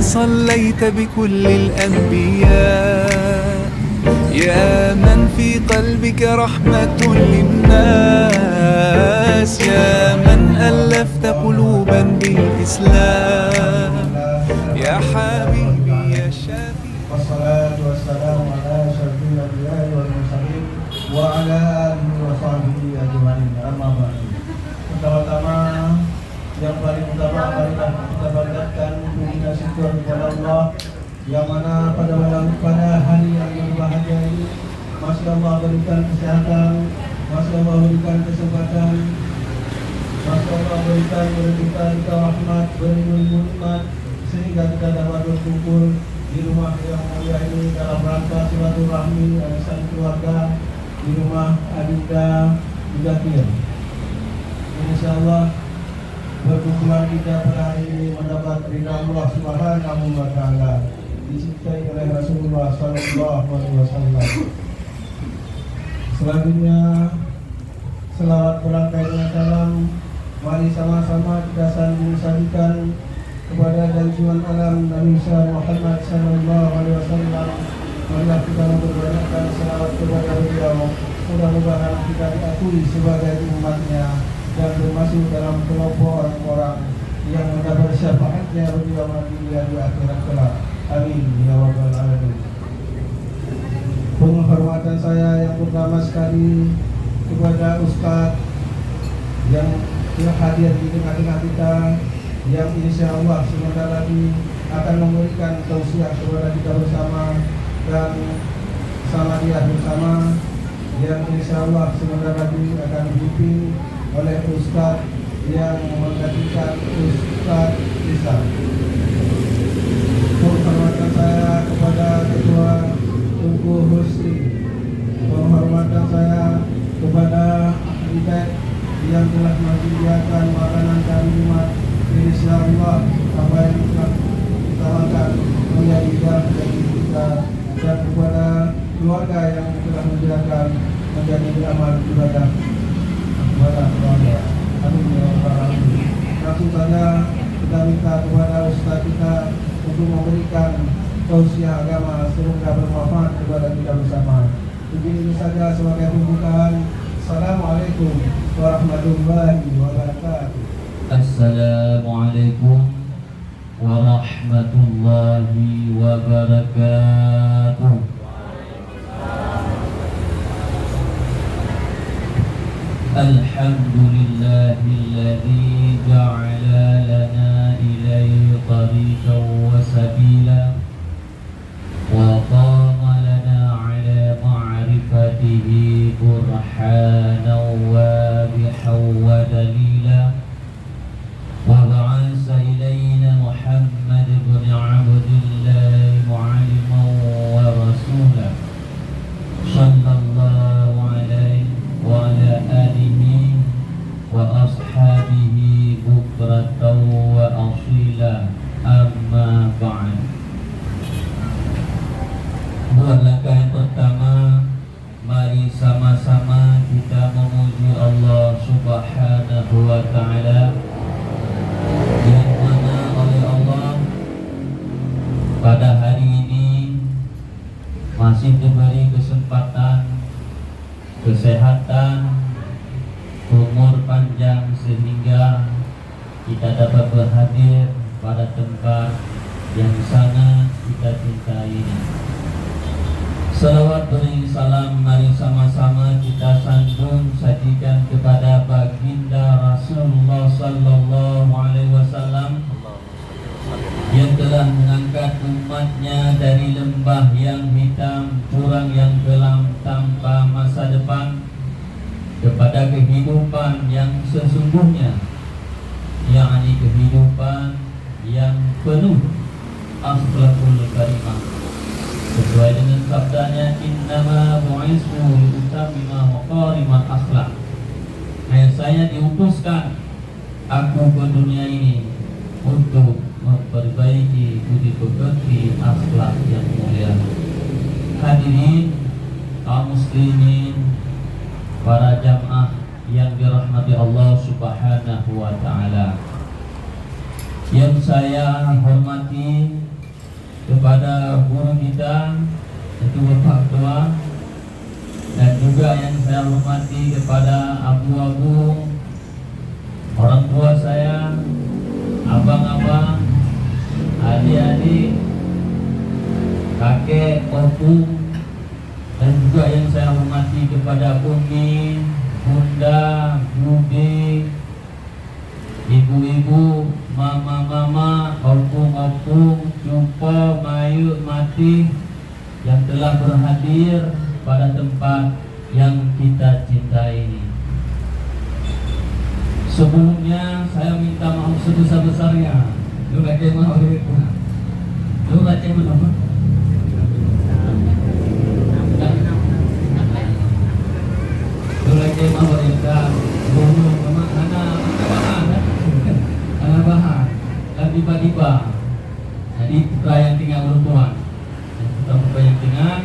صليت بكل الأنبياء يا من في قلبك رحمة للناس يا من ألفت قلوبا بالإسلام يا حبيبي يا شافي. والصلاة والسلام على أشرف الأنبياء والمرسلين وعلى آله وصحبه أجمعين. Amma ba'du. Pertama-tama yang paling utama marilah kita panjatkan puji syukur kepada Allah yang mana pada hari yang berbahagia ini masih Allah berikan kesehatan, masih Allah berikan kesempatan, masih Allah berikan kita rahmat, beribu nikmat sehingga kita dapat berkumpul di rumah yang mulia ini dalam rangka silaturahmi arisan keluarga di rumah Adinda Mujatir. Insyaallah perkumpulan kita pada hari ini mendapat ridha Allah Subhanahu wa taala, dicintai oleh Rasulullah sallallahu alaihi wasallam. Selanjutnya selawat berangkai dengan salam mari sama-sama kita sambung-sambungkan kepada junjungan alam Nabi Muhammad sallallahu alaihi wasallam. Marilah kita memperbanyakkan selawat kepada beliau. Mudah-mudahan kita diakui sebagai umatnya dan termasuk dalam kelompok orang-orang yang mendapat syafaatnya beliau nanti di akhirat kelak. Amin ya rabbal alamin. Penghormatan saya yang pertama sekali kepada Ustaz yang hadir di tengah-tengah kita, yang insyaallah sebentar lagi akan memberikan tausiah kepada kita bersama dan sama dia bersama, yang insyaallah sebentar lagi akan dipimpin oleh Ustaz yang menggantikan Ustaz Isa. Penghormatan saya kepada Ketua Tunggu Husni, penghormatan saya kepada arsitek yang telah menyediakan makanan kami umat. Insyaallah apa yang telah kita makan menjadi bagi kita, dan kepada keluarga yang telah menyediakan menjadi beramal ibadah kepada keluarga. Amin ya rabbal alamin. Langsung saja kita minta kepada Ustaz kita untuk memberikan tausiah agama semoga bermanfaat kepada kita bersama. Begini saja sebagai pembukaan. Assalamualaikum warahmatullahi wabarakatuh. Assalamualaikum warahmatullahi wabarakatuh. Alhamdulillahilladzi ja'ala lana ilaihi tariqan wa sabila wa qama lana ala ma'rifatihi burhanan wa bihaw wa dalila wa ba'asa ilayna Muhammad ibn Abdullah mu'alliman wa rasulah sallallahu alaihi wa ala alihi wa ashabihi bukratan wa asila, amma ba'd. Buat langkah yang pertama, mari sama-sama kita memuji Allah Subhanahu wa ta'ala, yang mana oleh Allah pada hari ini masih diberi kesempatan, kesehatan, umur panjang sehingga kita dapat berhadir pada tempat yang sangat kita cintai ini. Salawat beri salam mari sama-sama kita sambung sajikan kepada baginda Rasulullah sallallahu alaihi wasallam yang telah mengangkat umatnya dari lembah yang hitam, jurang yang kelam tanpa masa depan kepada kehidupan yang sesungguhnya, yakni kehidupan yang penuh akhlakul karimah, sesuai dengan sabdanya, innama bu'ismu liutammima maqarimal akhlak. Saya diutuskan aku ke dunia ini untuk memperbaiki budi pekerti akhlak yang mulia. Hadirin kaum muslimin, para jamaah yang dirahmati Allah Subhanahu wa ta'ala, yang saya hormati kepada guru kita yaitu Bapak Ketua, dan juga yang saya hormati kepada abu-abu, orang tua saya, abang-abang, adik-adik, kakek, opung, dan juga yang saya hormati kepada umi, bunda, bude, ibu-ibu, mama-mama, opung-opung, cupa, mayu, mati yang telah berhadir pada tempat yang kita cintai ini. Sebelumnya saya minta maaf sebesar-besarnya. Lu baca maaf itu. Lu baca maaf. Lu baca maaf itu. Bulu sama anak bahan. Dan tiba-tiba jadi putra yang tinggal bertuan. Putra yang tinggal,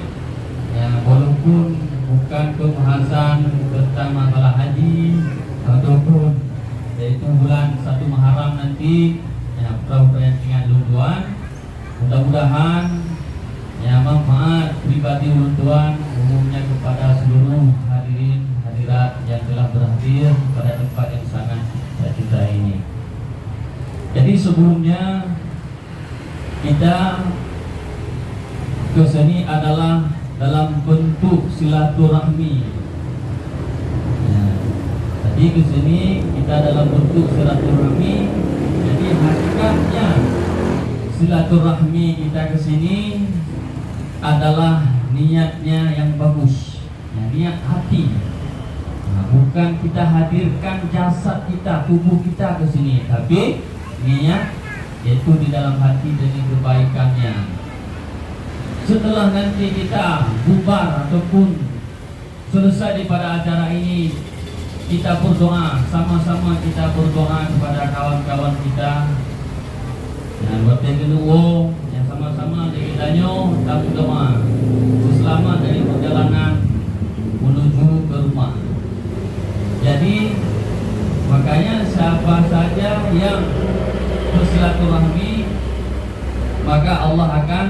ya, walaupun bukan pembahasan tentang masalah haji ataupun yaitu bulan 1 Muharram nanti, ya, putra yang tinggal bertuan, mudah-mudahan ya manfaat pribadi bertuan umumnya kepada seluruh hadirin hadirat yang telah berhadir pada tempat yang sangat kita ini. Jadi sebelumnya kita kesini adalah dalam bentuk silaturahmi. Ya, tadi kesini kita dalam bentuk silaturahmi. Jadi hakikatnya silaturahmi kita kesini adalah niatnya yang bagus, ya, niat hati. Nah, bukan kita hadirkan jasad kita, tubuh kita kesini, tapi niat yaitu di dalam hati dengan kebaikannya. Setelah nanti kita bubar ataupun selesai daripada acara ini, kita berdoa, sama-sama kita berdoa kepada kawan-kawan kita. Yang bertegeluo, yang sama-sama kita tak berdoa selamat dari perjalanan menuju ke rumah. Jadi makanya siapa saja yang bersilaturahmi, maka Allah akan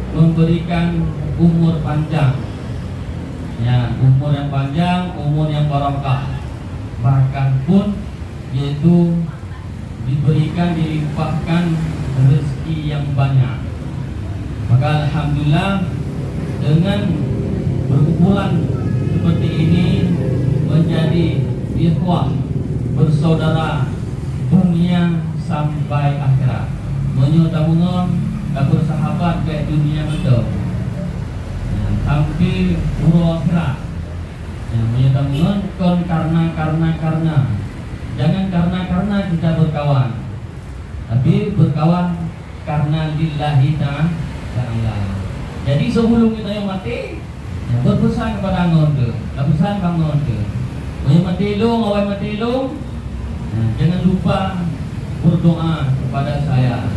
memberikan umur panjang, ya, umur yang panjang, umur yang barokah, bahkan pun yaitu diberikan, dilimpahkan rezeki yang banyak. Maka alhamdulillah dengan berkumpulan seperti ini menjadi ikhwah bersaudara dunia sampai akhirat, menyutamungun bersahabat ke dunia betul, ya, hampir pura akhirat, ya, menyutamungun kon karena jangan karena kita berkawan, tapi berkawan karena lillahi ta'ala. Jadi sebelum kita yang mati, ya, berpesan kepada anggota, berpesan bangun tu, yang mati lu, ya, jangan lupa berdoa kepada saya.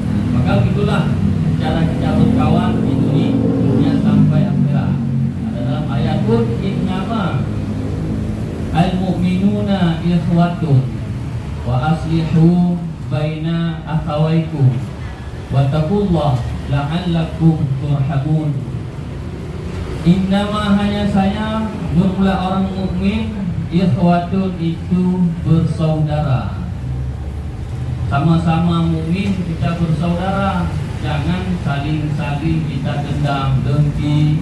Nah, maka itulah cara kita berkawan di dunia sampai akhirat. Ada dalam ayat pun innama al-mu'minuna ikhwatun wa aslihu baina akhawaykum wattaqullah la'allakum turhamun. Innama hanya saya bermula orang mukmin, ikhwatun itu bersaudara. Sama-sama mukmin kita bersaudara, jangan saling kita dendam, dengki.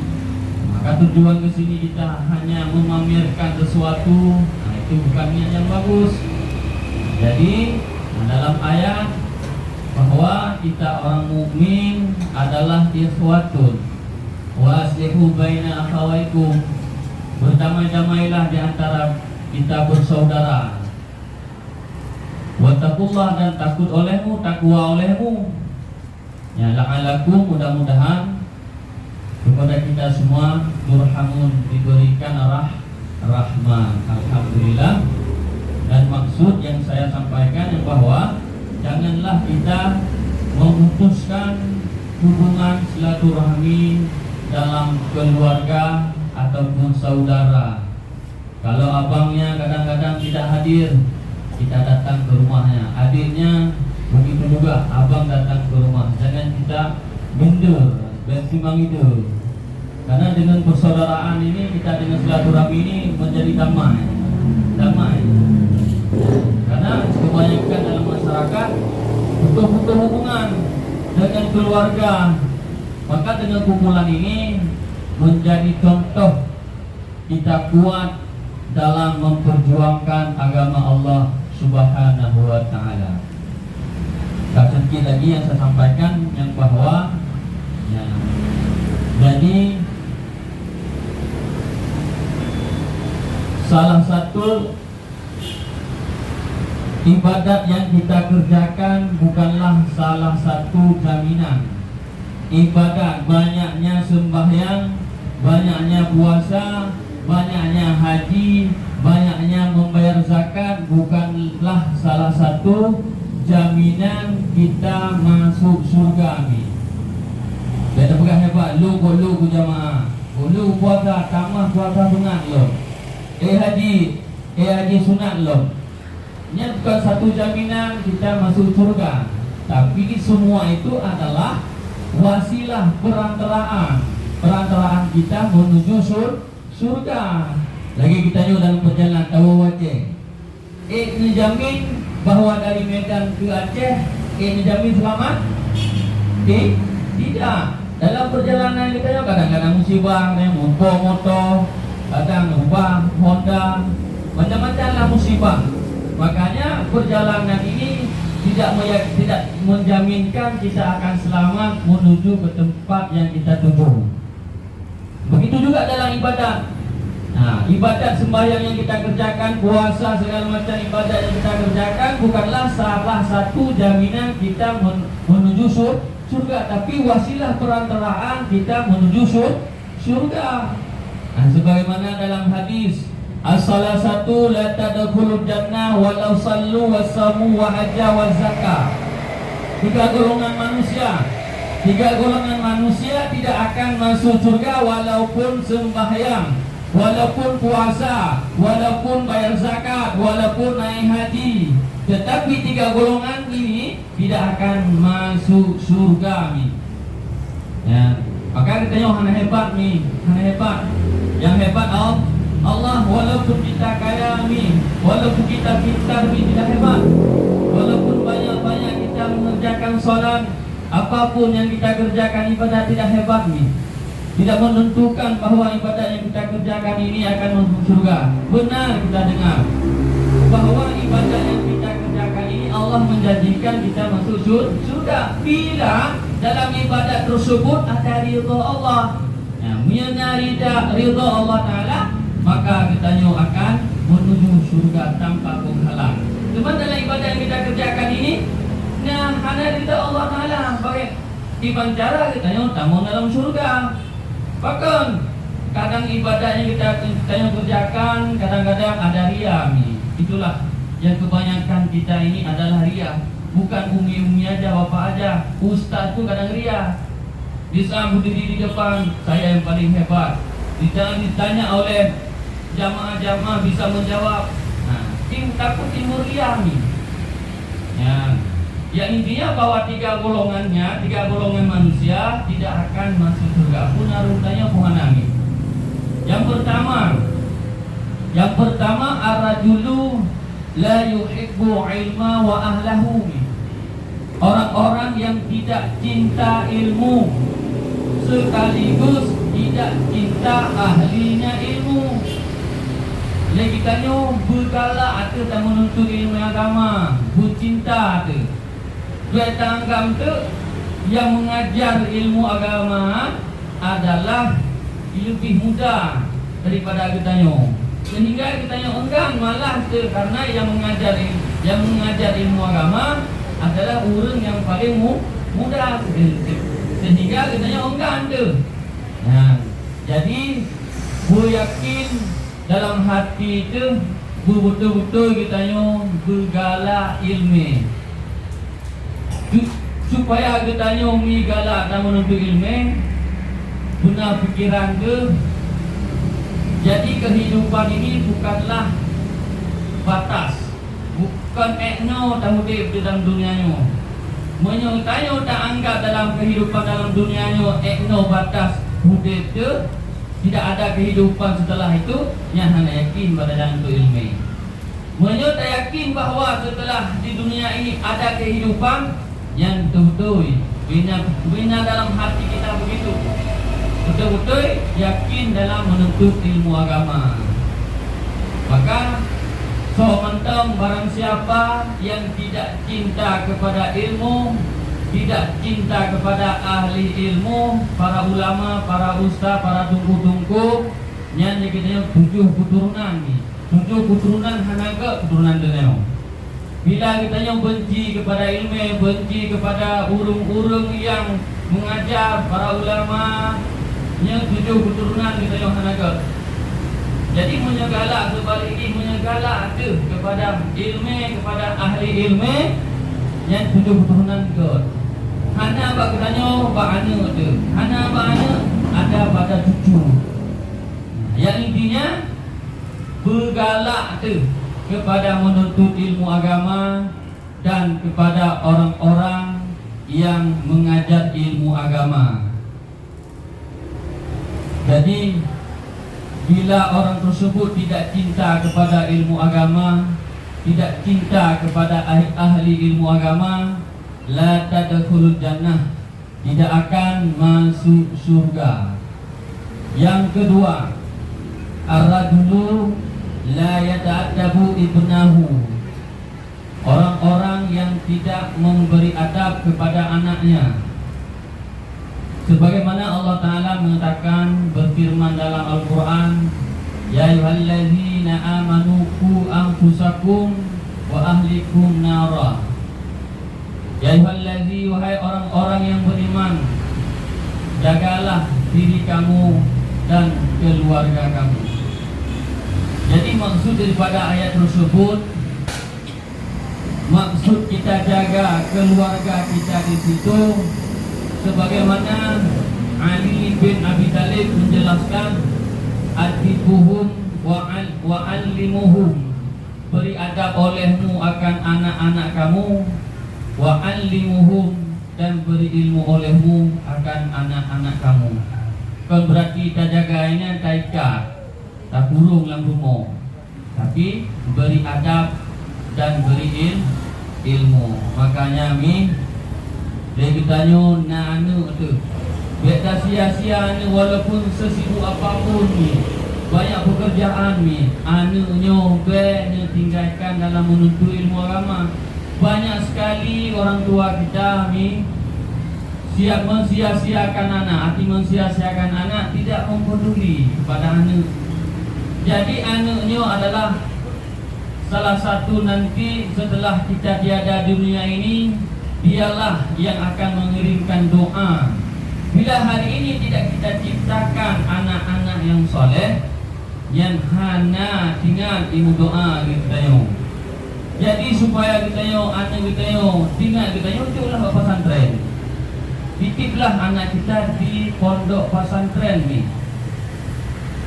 Maka tujuan ke sini kita hanya memamerkan sesuatu, nah itu bukan niat yang bagus. Jadi dalam ayat bahwa kita orang mukmin adalah ikhwatun wa aslihu baina akhawaykum, berdamai-damailah di antara kita bersaudara. Wattaqullah, dan takut olehmu, takwa olehmu. Ya, la'alakum, mudah-mudahan kepada kita semua turhamun, diberikan rahmat. Alhamdulillah. Dan maksud yang saya sampaikan yang bahwa janganlah kita memutuskan hubungan silaturahmi dalam keluarga ataupun saudara. Kalau abangnya kadang-kadang tidak hadir, kita datang ke rumahnya. Adiknya Begitu juga abang datang ke rumah, jangan kita minder dan timbang itu. Karena dengan persaudaraan ini, kita dengan silaturahmi ini menjadi damai. Karena kebanyakan dalam masyarakat betul-betul hubungan dengan keluarga. Maka dengan kumpulan ini menjadi contoh kita kuat dalam memperjuangkan agama Allah Subhanahu wa Ta'ala. Sedikit lagi yang saya sampaikan, yang bahwa jadi salah satu ibadat yang kita kerjakan bukanlah salah satu jaminan. Ibadat, banyaknya sembahyang, banyaknya puasa, banyaknya haji, banyaknya membayar zakat bukanlah salah satu jaminan kita masuk surga. Amin. Kita pegang hebat, lu jamaah, lu puasa, tamah puasa sunat lo, haji sunat lo. Ini bukan satu jaminan kita masuk surga, tapi semua itu adalah wasilah perantaraan kita menuju surga. Lagi kita juga dalam perjalanan tahu wajah. Menjamin bahwa dari Medan ke Aceh menjamin selamat? Tidak. Dalam perjalanan kita kadang-kadang musibah, motor, kadang ubah Honda, macam-macamlah musibah. Makanya perjalanan ini tidak menjaminkan kita akan selamat menuju ke tempat yang kita tuju. Begitu juga dalam ibadat. Nah, ibadat sembahyang yang kita kerjakan, puasa, segala macam ibadat yang kita kerjakan bukanlah salah satu jaminan kita menuju surga, tapi wasilah perantaraan kita menuju surga. Nah, sebagaimana dalam hadis, as-salasatu la tadkhulul jannah walau sallu wasamu wa hajja wa zakah. Tiga golongan manusia tidak akan masuk surga walaupun sembahyang, walaupun puasa, walaupun bayar zakat, walaupun naik haji. Tetapi tiga golongan ini tidak akan masuk surga. Ya, maka katanya hana hebat nih, hana hebat. Yang hebat Allah, walaupun kita kaya walaupun kita pintar tidak hebat. Walaupun banyak-banyak kita mengerjakan sholat, apapun yang kita kerjakan ibadah tidak hebat tidak menentukan bahwa ibadah yang kita kerjakan ini akan masuk surga. Benar kita dengar bahwa ibadah yang kita kerjakan ini Allah menjanjikan kita masuk surga bila dalam ibadat tersebut ada ridha Allah. Ridha Allah Ta'ala, maka kita akan menuju surga tanpa penghalang. Cuma dalam ibadah yang kita kerjakan ini, hanya ridha Allah Ta'ala sebagai dipancara kita tamu dalam surga. Bahkan kadang ibadah yang kita kerjakan kadang-kadang ada ria. Itulah yang kebanyakan kita ini adalah ria. Bukan umi-umi aja, bapak aja, ustaz pun kadang ria. Bisa berdiri di depan, saya yang paling hebat. Ditanya oleh jamaah-jamaah bisa menjawab. Takut timur ria yang intinya bahwa tiga golongan manusia tidak akan masuk surga pun arutanya puhanami. Yang pertama ar-rajulu la yuhibbu ilma wa ahlahu. Orang-orang yang tidak cinta ilmu sekaligus tidak cinta ahlinya ilmu. Lagi tanya bergalak atau tak menuntut ilmu agama, bercinta tu. Dua tanggam tu yang mengajar ilmu agama adalah lebih muda daripada kita tanya. Sehingga kita tanya enggan malah tu, karena yang mengajar ilmu agama adalah orang yang paling muda. Sehingga kita tanya enggan tu. Jadi gue yakin dalam hati itu betul-betul kita bergalak ilmu. Supaya kita galak dan menuntut ilmu, benar pikiran ke. Jadi kehidupan ini bukanlah batas. kon ekno tak hidup di dalam dunianya. Menyo tayo tak anggap dalam kehidupan dalam dunianya ekno batas hidup tu, tidak ada kehidupan setelah itu, yang hanya yakin pada jalan tu ilmu. Menyo tak yakin bahawa setelah di dunia ini ada kehidupan, yang betul-betul bina dalam hati kita begitu. Betul-betul yakin dalam menuntut ilmu agama. Maka mentang barang siapa yang tidak cinta kepada ilmu, tidak cinta kepada ahli ilmu, para ulama, para ustaz, para tungku-tungku, yang kita 7 keturunan ni. 7 keturunan hanaga keturunan dunia. Bila kita benci kepada ilmu, benci kepada urung-urung yang mengajar, para ulama, yang 7 keturunan kita hanaga. Jadi menyegalak sebaliknya, menyegalak tu kepada ilmu, kepada ahli ilmu yang 7 keturunan God. Hana bak katanya bak ana tu. Hana bak ana ada pada cucu. Yang intinya bergalak tu kepada menuntut ilmu agama dan kepada orang-orang yang mengajar ilmu agama. Jadi bila orang tersebut tidak cinta kepada ilmu agama, tidak cinta kepada ahli ilmu agama, la tadkhulul jannah, tidak akan masuk surga. Yang kedua, ar-rajulu la yata'addabu ibnahu, orang-orang yang tidak memberi adab kepada anaknya. Sebagaimana Allah Ta'ala mengatakan, berfirman dalam Al-Quran, ya ayyuhallazina amanu qu anfusakum wa ahlikum nara. Ya ayyuhallazi, wahai orang-orang yang beriman, jagalah diri kamu dan keluarga kamu. Jadi maksud daripada ayat tersebut, maksud kita jaga keluarga kita di situ, sebagaimana Ali bin Abi Thalib menjelaskan, adibuhum wa'allimuhum, beri adab olehmu akan anak-anak kamu, wa'allimuhum, dan beri ilmu olehmu akan anak-anak kamu. Kan berarti kita jaga ini tak ikat, tak kurung dalam rumah, tapi beri adab dan beri ilmu. Makanya dia bertanya, nak anu tu, biar tak sia-sia ni, walaupun sesibuk apapun ni, banyak pekerjaan ni, anunya biar ni tinggalkan dalam menuntut ilmu agama. Banyak sekali orang tua kita ni siap mensia-siakan anak, arti mensia-siakan anak, tidak mempeduli pada anak. Jadi anaknya adalah salah satu nanti setelah kita tiada di dunia ini, dialah yang akan mengirimkan doa. Bila hari ini tidak kita ciptakan anak-anak yang soleh, yang hana tinggal ilmu doa kita yo. Jadi supaya kita yo, anak kita yo tinggal kita yo, jauhlah ke pesantren. Titiplah anak kita di pondok pesantren ni.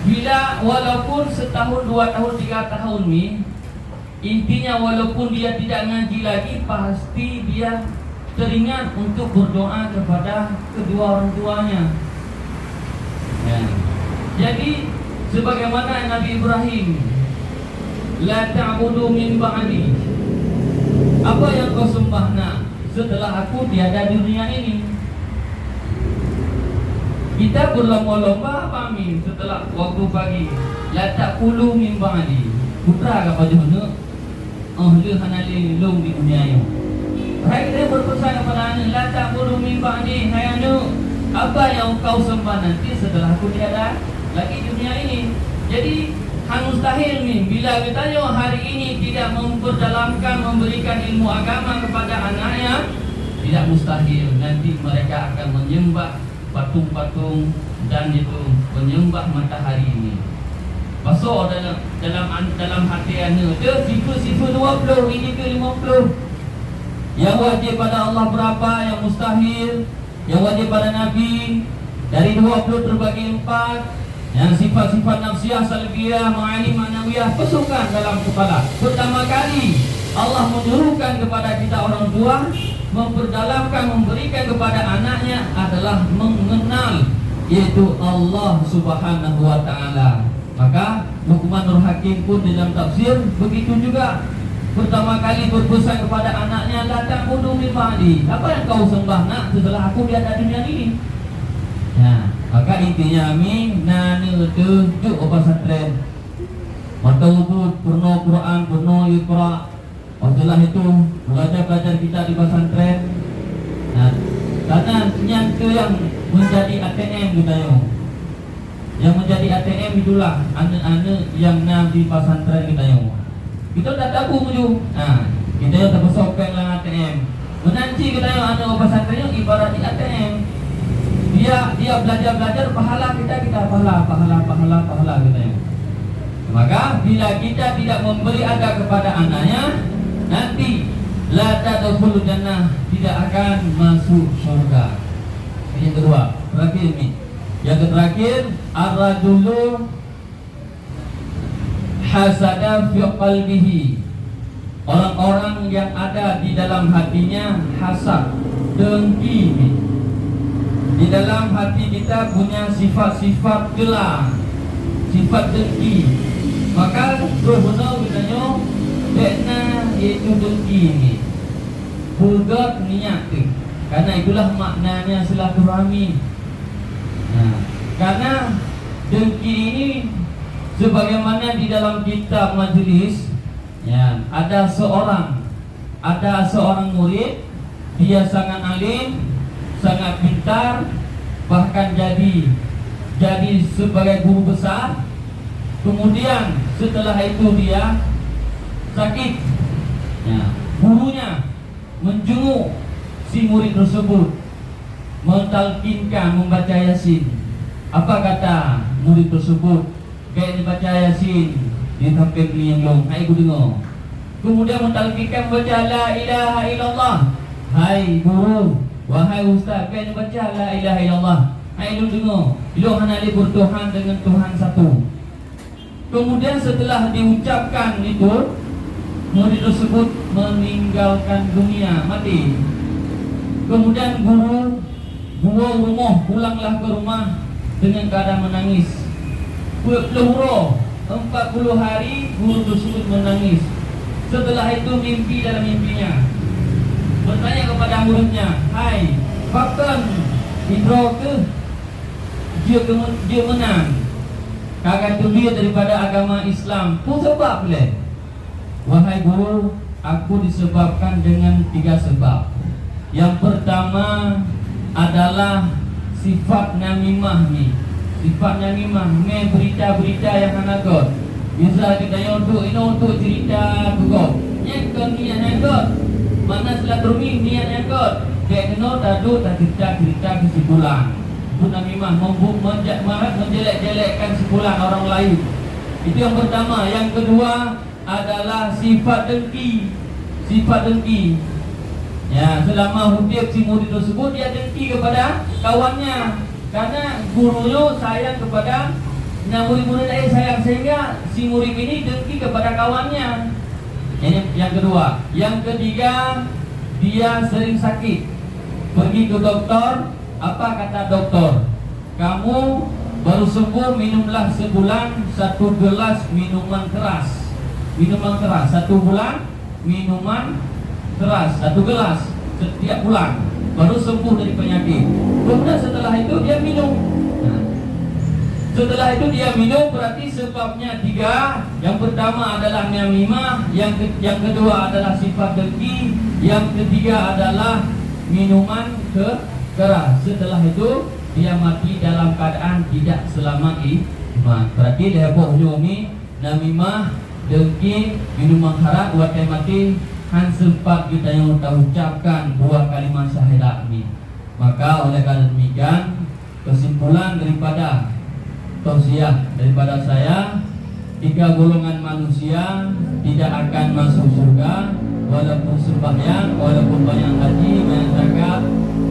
Bila walaupun setahun, 2 tahun, 3 tahun ni, intinya walaupun dia tidak ngaji lagi, pasti dia teringat untuk berdoa kepada kedua orang tuanya. Ya. Jadi sebagaimana Nabi Ibrahim, la ta'budu min ba'di, apa yang kau sembah nak setelah aku tiada di dunia ini. Kita berlomba-lomba apa min setelah waktu pagi, la ta'kulu min ba'di, putra ke pada hana ahli hanali long di dunia ini. Hai, kita berpesan kepada anak, la ta'budu min ba'di, hai anak, apa yang kau sembah nanti setelah aku tiada lagi dunia ini. Jadi hang mustahil ni bila kita hari ini tidak memperdalamkan, memberikan ilmu agama kepada anaknya, tidak mustahil nanti mereka akan menyembah patung-patung dan itu menyembah matahari ini. Masuk dalam hati anak dia sifat-sifat 20, ini ke 50. Yang wajib pada Allah berapa, yang mustahil, yang wajib pada Nabi dari 20 terbagi 4. Yang sifat-sifat nafsiyah, salbiyah, ma'ani, ma'nawiyah, pasukan dalam kepala. Pertama kali Allah menyuruhkan kepada kita orang tua memperdalamkan, memberikan kepada anaknya adalah mengenal, yaitu Allah Subhanahu wa Ta'ala. Maka Luqman Nur Hakim pun dalam tafsir begitu juga. Pertama kali berpesan kepada anaknya, la ta'budu min ba'di. Apa yang kau sembah nak setelah aku di atas dunia ini? Nah, maka intinya kami nane tujuh pesantren. Mata wudhu, purno Quran, purno Iqra. Setelah itu belajar kita di pesantren. Nah, karena yang menjadi ATM kita yang menjadi ATM itulah anak-anak yang di pesantren kita kita dah tahu menuju. Nah, kita yang terbesokkan lah ATM. Menanti kita yang anak pesantren ibarat di ATM. Dia belajar pahala kita pahala kita. Maka bila kita tidak memberi ada kepada anaknya, nanti la tadkhulul jannah, tidak akan masuk surga. Yang kedua, terakhir ini. Yang terakhir, ar-rajulu hasada fi qalbihi. Orang-orang yang ada di dalam hatinya hasad, dengki. Di dalam hati kita punya sifat-sifat gela, sifat dengki. Maka benar katanya dekna yaitu dengki ini. Bulgat niat. Karena itulah maknanya silaturahmi. Nah, karena dengki ini sebagaimana di dalam kitab majelis, ya, ada seorang murid, dia sangat alim, sangat pintar, bahkan jadi sebagai guru besar. Kemudian setelah itu dia sakit. Ya, gurunya menjenguk si murid tersebut, mentalkinkan membaca Yasin. Apa kata murid tersebut? Kayak dibaca Yasin di samping yang hai guru dengar. Kemudian mentalkinkan baca la ilaha illallah. Hai guru, wahai ustaz, kayak dibaca la ilaha illallah. Hai lu dengar. Lu hanya bertuhan dengan Tuhan satu. Kemudian setelah diucapkan itu, murid tersebut meninggalkan dunia, mati. Kemudian guru pulanglah ke rumah dengan keadaan menangis. 40 hari guru tersebut menangis. Setelah itu mimpi dalam mimpinya, bertanya kepada muridnya, hai, bahkan Indro dia menang. Kagak dia daripada agama Islam. Pun sebab boleh. Wahai guru, aku disebabkan dengan 3 sebab. Yang pertama adalah sifat namimah ni. Sifat namimah ni berita-berita yang hanagot. Bisa kita untuk cerita gugot. Yang niat hanagot. Mana silaturahmi niat hanagot. Kayak kena tadu tak cerita kesimpulan. Itu namimah menjelek-jelekkan sepulang orang lain. Itu yang pertama. Yang kedua adalah sifat dengki. Sifat dengki. Ya, selama hidup si murid tersebut dia dengki kepada kawannya. Karena gurunya sayang kepada murid-murid lain sayang, sehingga si murid ini dengki kepada kawannya. Yang kedua. Yang ketiga, dia sering sakit. Pergi ke dokter. Apa kata dokter? Kamu baru sembuh, minumlah sebulan 1 gelas minuman keras. Minuman keras 1 bulan, minuman keras 1 gelas setiap bulan, baru sembuh dari penyakit. Kemudian setelah itu dia minum. Nah, setelah itu dia minum berarti sebabnya 3. Yang pertama adalah namimah, yang kedua adalah sifat dengki, yang ketiga adalah minuman keras. Setelah itu dia mati dalam keadaan tidak selama iman. Berarti dia bohongi namimah, dengki, minuman haram buat yang mati. Sempat kita yang ucapkan buah kalimat syahadat ini. Maka oleh karena demikian, kesimpulan daripada tausiah daripada saya, 3 golongan manusia tidak akan masuk surga walaupun sembahyang, walaupun banyak haji, banyak zakat,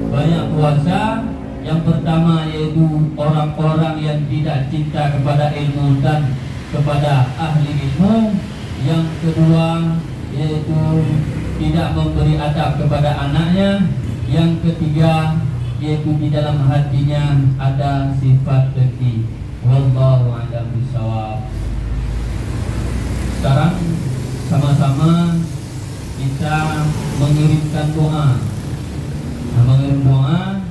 banyak puasa. Yang pertama yaitu orang-orang yang tidak cinta kepada ilmu dan kepada ahli ilmu. Yang kedua yaitu tidak memberi adab kepada anaknya. Yang ketiga, yaitu di dalam hatinya ada sifat dengki. Wallahu a'lam bishawab. Sekarang sama-sama kita mengirimkan doa. Mengirim doa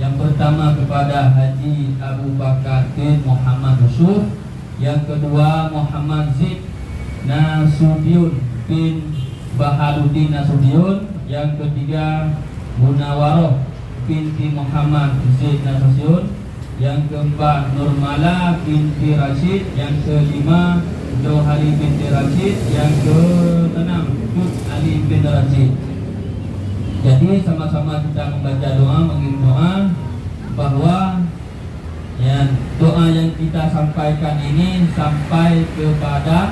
yang pertama kepada Haji Abu Bakar bin Muhammad Yusuf, yang kedua Muhammad Zid Nasudiun bin Bahaluddin Nasudiun, yang ketiga Munawaroh binti Muhammad Zid Nasudiun, yang keempat Nurmala binti Rashid, yang kelima Johari binti Rashid, yang keenam Dut Ali bin Rashid. Jadi sama-sama kita membaca doa, mengirim doa bahwa ya, doa yang kita sampaikan ini sampai kepada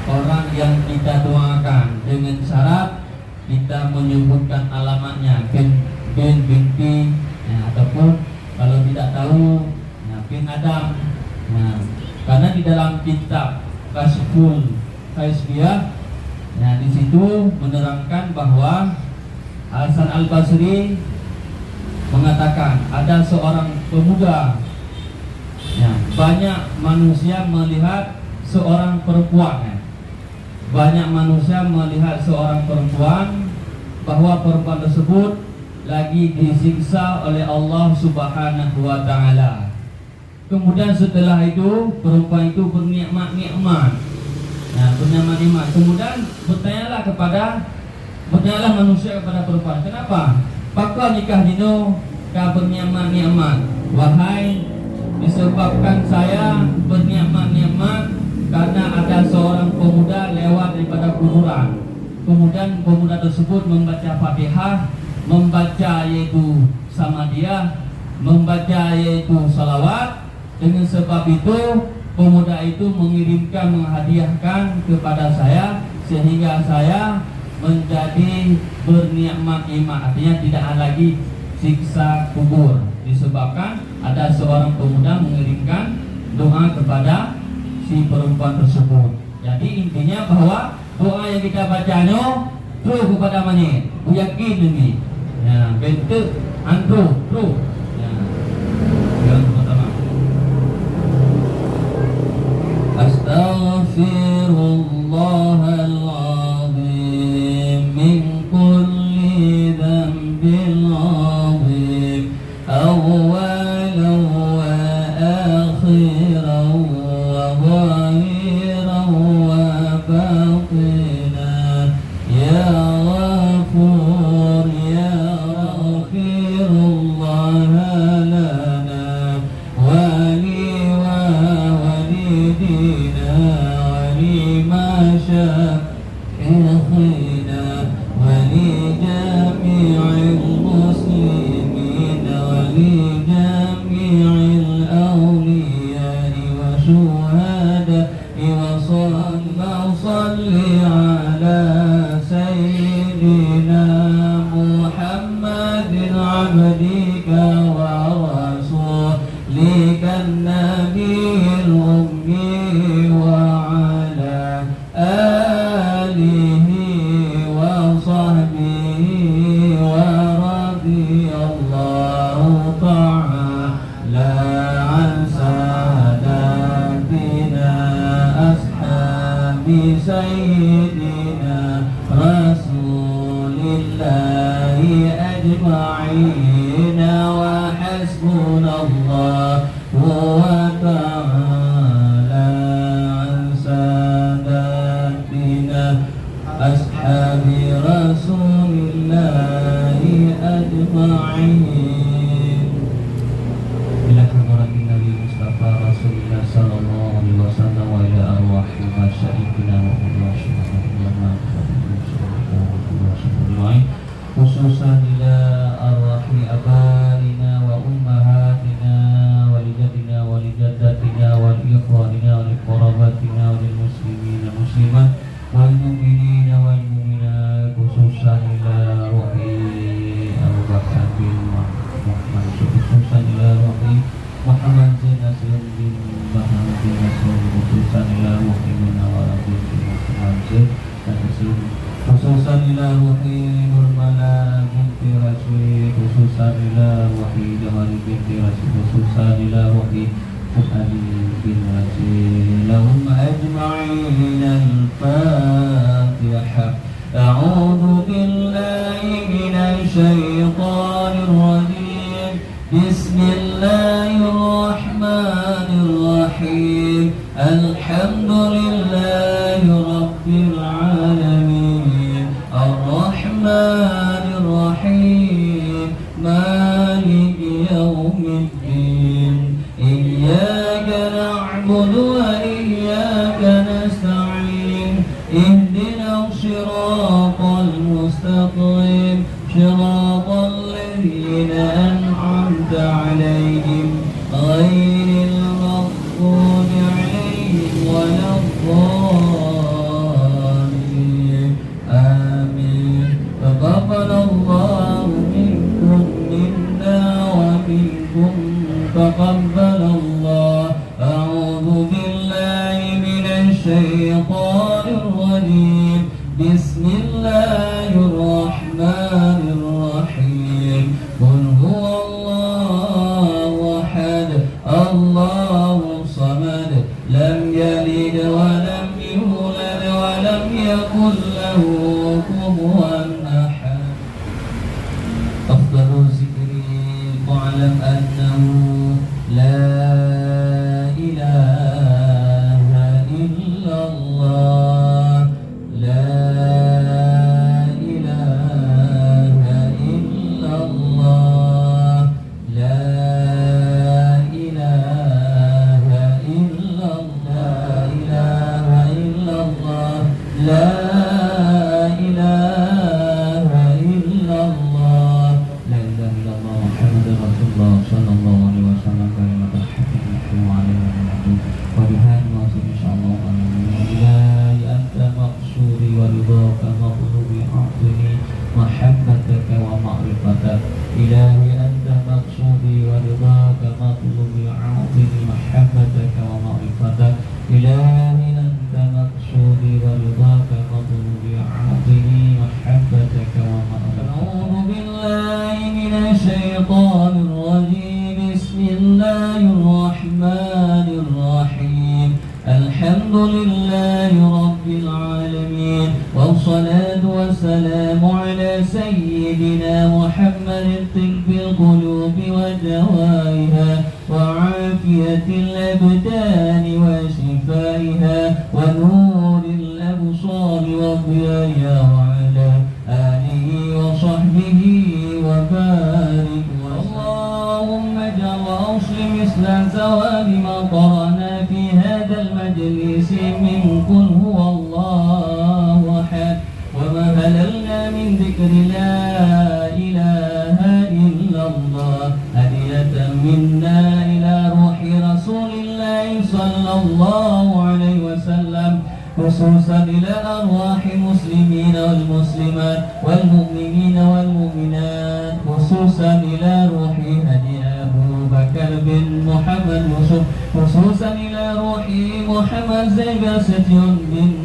orang yang kita doakan dengan syarat kita menyebutkan alamatnya bin binti ya, ataupun kalau tidak tahu ya, bin Adam. Nah, karena di dalam kitab Kasful Kaisbiyah, nah di situ menerangkan bahwa Hasan Al-Basri mengatakan ada seorang pemuda ya, banyak manusia melihat seorang perempuan ya. Banyak manusia melihat seorang perempuan bahwa perempuan tersebut lagi disiksa oleh Allah Subhanahu wa Ta'ala. Kemudian setelah itu perempuan itu bernikmat-nikmat. Nah, bernikmat-nikmat. Kemudian bertanyalah manusia kepada perempuan, kenapa? Pakal nikah dino ka bernikmat-nikmat? Wahai, disebabkan saya bernikmat-nikmat karena ada seorang pemuda lewat daripada kuburan. Kemudian pemuda tersebut membaca Fatihah, membaca yaitu Samadiyah, membaca yaitu salawat. Dengan sebab itu pemuda itu mengirimkan, menghadiahkan kepada saya, sehingga saya menjadi bernikmat-nikmat. Artinya tidak ada lagi siksa kubur, disebabkan ada seorang pemuda mengirimkan doa kepada si perempuan tersebut. Jadi intinya bahwa doa yang kita bacanya terus kepada mana? Yakin ini. Ya, bentuk antro terus. Ya. Yang pertama. Astaghfirullahaladzim min kulli dhanbil azim awwalan wa akhiran wa zahiran wa batinan ya ghafur ya akhirullah lana wa li wa walidina wa lima sya'ikhina wa li jami'il muslimin wa li jami'il awliya'i wa syuhada'i wa salli ala sayyidina Muhammadin abdika wa rasulika nabiyil ummi wa ala alihi wa sahbihi wa radiyallahu ta'ala an sadatina ashabi sayyidina rasulillahi ajma'ina wa hasbunallahu wa ta'ala an sadatina ashabi rasulillahi ajma'in. Bila hadratin Nabi Mustafa Rasulullah sallallahu alaihi wasallam wa ila arwahi masyaikhina wa khususan ila arwahi abarina wa ummahatina wa lijatina wa lijadatina wa ikhwanina wa liqarabatina wa lilmuslimina muslimat wal mu'minina wal mu'minat, khususan ila arwahi Abu Bakar bin Muhammad, khususan ila arwahi Muhammad bin Nasir bin Muhammad bin Nasir, khususan ila arwahi Munawwarah bin Muhammad dan khususan ila ruhi Nurmala binti Rashid, khususan ila ruhi Jamali binti Rashid, khususan ila ruhi Fuadi bin Rashid, lahum ajma'in. Al-Fatihah. A'udhu billahi minasy syaithanir rajim. Bismillahirrahmanirrahim. Alhamdulillahi rabbil alamin. Ar-Rahmanir Rahim. Maliki yaumiddin. Iyyaka na'budu wa iyyaka nasta'in. Ihdinas siratal mustaqim. Siratal ladzina an'amta 'alaihim ghairil maghdubi 'alaihim waladdallin. Amin. Taqabbalallahu minkum minna wa minkum taqabbalallah. A'udzu billahi minasy syaithanir rajim. Bismillahirrahmanirrahim. Qul huwallahu ahad, Allahus samad, lam yalid wa lam yulad wa lam yakul lahu kufuwan ahad. Afdalu zikri wa'lam annahu la ilaha illallah. La ilaha illallah. La ilaha illallah. La ilaha illallah. La ilaha illallah. La ilaha illallah Muhammadur Rasulullah sallallahu alaihi wasallam. Kalimatul haqqi wa alaihi wa bihadhi wa insyaallah. Ilahi anta maqsudi wa ridhaka maqlubi a'tini mahabbataka wa ma'rifatak. Ilahi anta maqsudi wa ridhaka maqlubi a'tini mahabbataka wa ma'rifatak. Ilahi anta maqsudi wa ridhaka maqlubi a'tini mahabbataka wa ma'rifatak. A'udzu billahi minasy syaithanir rajim. Bismillahirrahmanirrahim. Alhamdulillahi rabbil alamin. Wassalatu wassalamu ala sayyidina Muhammadin tibbil qulubi wa dawaiha wa afiyatil abdani wa shifaiha wa nuril absari wa dhiyaiha wa ala alihi wa sahbihi wa barik wa Allahumma ij'al asli misla zawali ma qara'na fi hadzal majlis min qul huwallahu ahad wa ma halalna min dhikri la ilaha illallah hadiyatan minna ila ruhi rasulillahi sallallahu alaihi wasallam. khususan ila arwahi muslimina wal muslimat wal mu'minina wal mu'minat, khususan ila ruhi Haji Abu Bakar bin Muhammad Yusuf, khususan ila ruhi Muhammad Zaid Nasution bin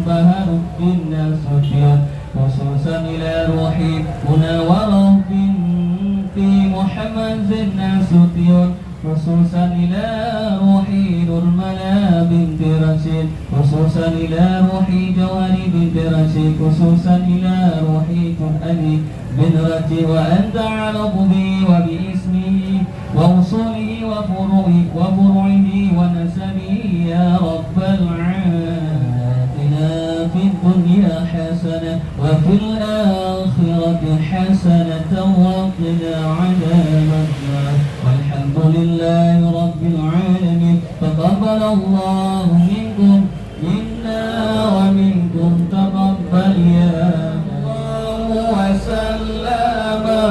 Baharuddin Nasution, khususan ila ruhi Munawarah binti Muhammad Zaid Nasution, khususan ila ruhi Nurmala binti Rashid, khususan ila ruhi Jawari binti Rashid, khususan ila ruhi Fuadi bin Rashid, wa anta a'lamu bi wa bi ismihi wa usulihi wa furu'ihi wa nasabihi ya rabbal alamin. Atina fid dunya hasanah wa fil akhirati hasanatan wa qina 'adzaban nar. Walhamdulillahi rabbil alamin. Taqabbalallahu minkum minna wa minkum taqabbal ya Allah. Wa sallama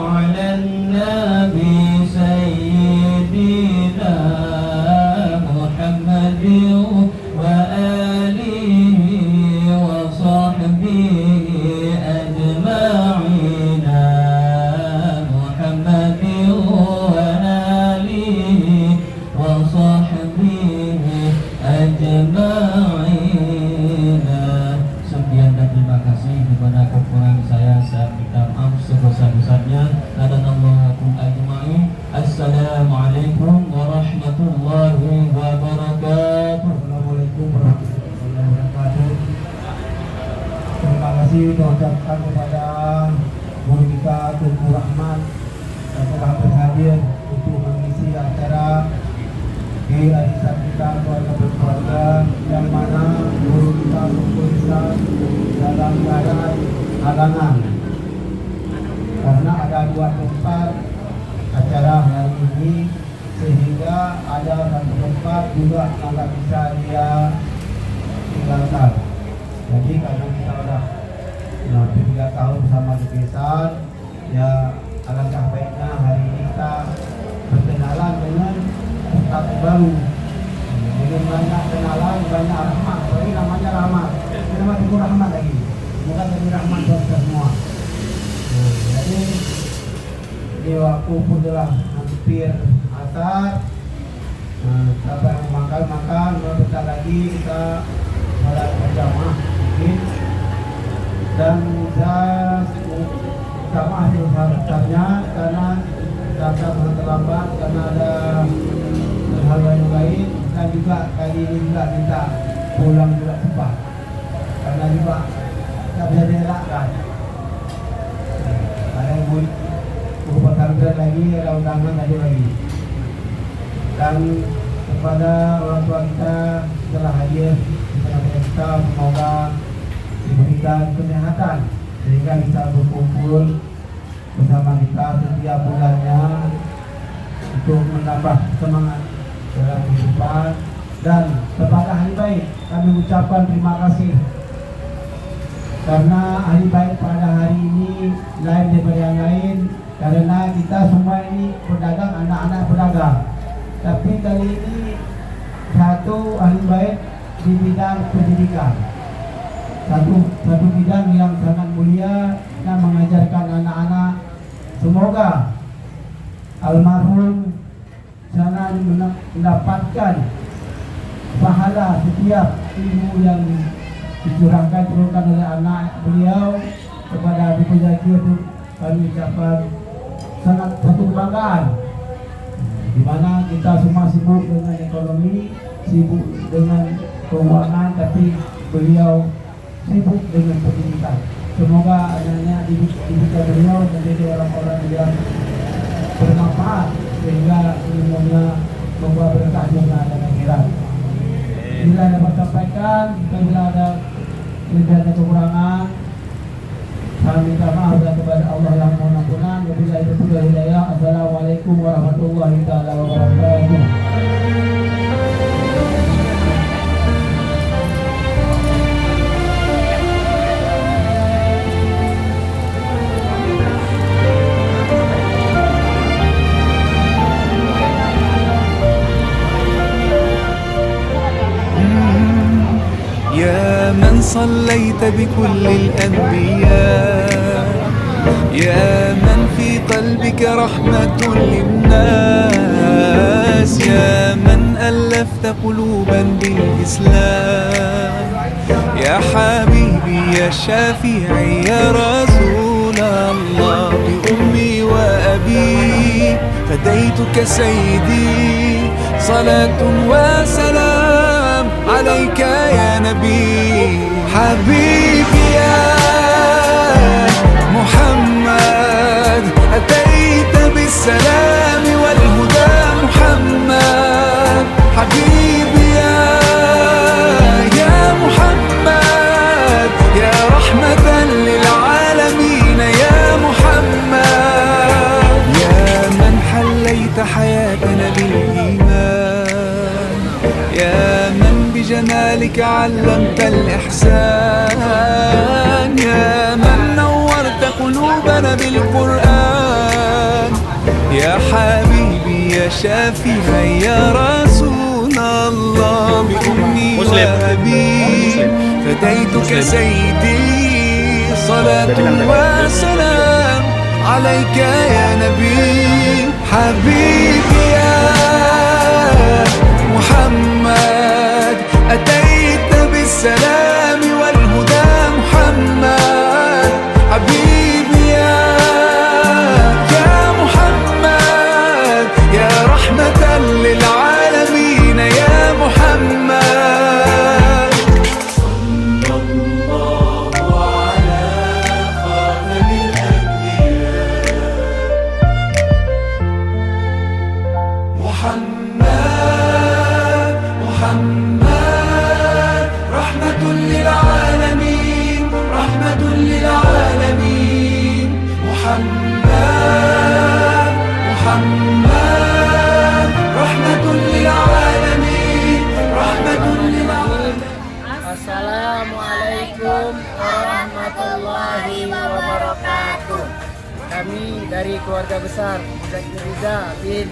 'alan nabi sayyidina Muhammadin wa alihi wa sahbihi ajma'in. Muhammadin wa alihi wa sahbihi ucapkan kepada guru kita Tunku Rahman yang telah berhadir untuk mengisi acara di arisan kita keluarga berkeluarga, yang mana guru kita Tunku Islam dalam keadaan halangan karena ada 2 tempat acara hari ini, sehingga ada 1 tempat juga nggak bisa dia tinggalkan. Jadi karena kita udah 3 tahun bersama lukisan, ya alangkah baiknya hari ini kita berkenalan dengan tempat baru. Dengan banyak kenalan, banyak rahmat. Ini namanya rahmat. Nama itu rahmat lagi, bukan jadi rahmat buat kita semua. Jadi di waktu pun telah hampir asar. Sampai makan, bentar lagi kita sholat berjamaah mungkin, dan jamaah sebesar-besarnya karena datang terlambat karena ada hal yang lain, dan juga kali ini juga minta pulang juga cepat karena juga tidak bisa dielakkan. Ada yang guru pesantren lagi, ada undangan tadi lagi. Dan kepada orang tua kita telah hadir di tengah-tengah kita, semoga diberikan kesehatan sehingga bisa berkumpul bersama kita setiap bulannya untuk menambah semangat dalam kehidupan. Dan kepada ahli baik kami ucapkan terima kasih karena ahli baik pada hari ini lain daripada yang lain, karena kita semua ini pedagang, anak-anak pedagang. Tapi kali ini satu ahli baik di bidang pendidikan, satu bidang yang sangat mulia yang mengajarkan anak-anak. Semoga almarhum jangan mendapatkan pahala setiap ilmu yang dicurahkan oleh anak beliau kepada Habib Zaki. Itu kami ucapkan sangat satu kebanggaan, di mana kita semua sibuk dengan ekonomi, sibuk dengan keuangan, tapi beliau sibuk dengan pendidikan. Semoga adanya didikan beliau menjadi orang-orang yang bermanfaat sehingga ilmunya membawa berkah dunia dan akhirat. Bila dapat sampaikan, bila ada kekurangan, kami minta maaf kepada Allah yang Maha Pengampun. Wabillahi taufiq wal hidayah. Assalamualaikum warahmatullahi wabarakatuh. يا من صليت بكل الأنبياء، يا من في قلبك رحمة للناس، يا من ألفت قلوبا بالإسلام، يا حبيبي يا شافعي يا رسول الله، بأمي وأبي فديتك سيدي، صلاة وسلام عليك يا نبي. حبيبي يا محمد أتيت بالسلام والهدى محمد. حبيبي يا محمد يا رحمة للعالمين يا محمد، يا من حليت حياتنا بالإيمان، يا من بجمالك علمت الإحسان، يا من نورت قلوبنا بالقرآن، يا حبيبي يا شافعي يا رسول الله، بأمي وأبي فديتك سيدي، صلاة وسلام عليك يا نبي. حبيبي يا محمد أتيت بالسلام والهدى محمد. حبيبي يا محمد يا رحمة للعالمين يا محمد. صلى الله على kami dari keluarga besar Muzakir Riza bin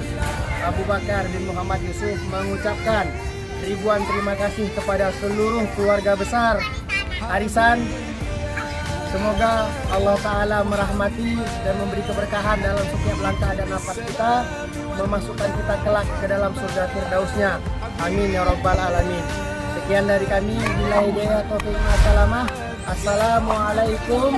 Abu Bakar bin Muhammad Yusuf mengucapkan ribuan terima kasih kepada seluruh keluarga besar Arisan. Semoga Allah Ta'ala merahmati dan memberi keberkahan dalam setiap langkah dan nafas kita, memasukkan kita kelak ke dalam surga Firdausnya. Amin ya Rabbal Alamin. Sekian dari kami. Billahi hidayah taufiq wa salamah. Assalamualaikum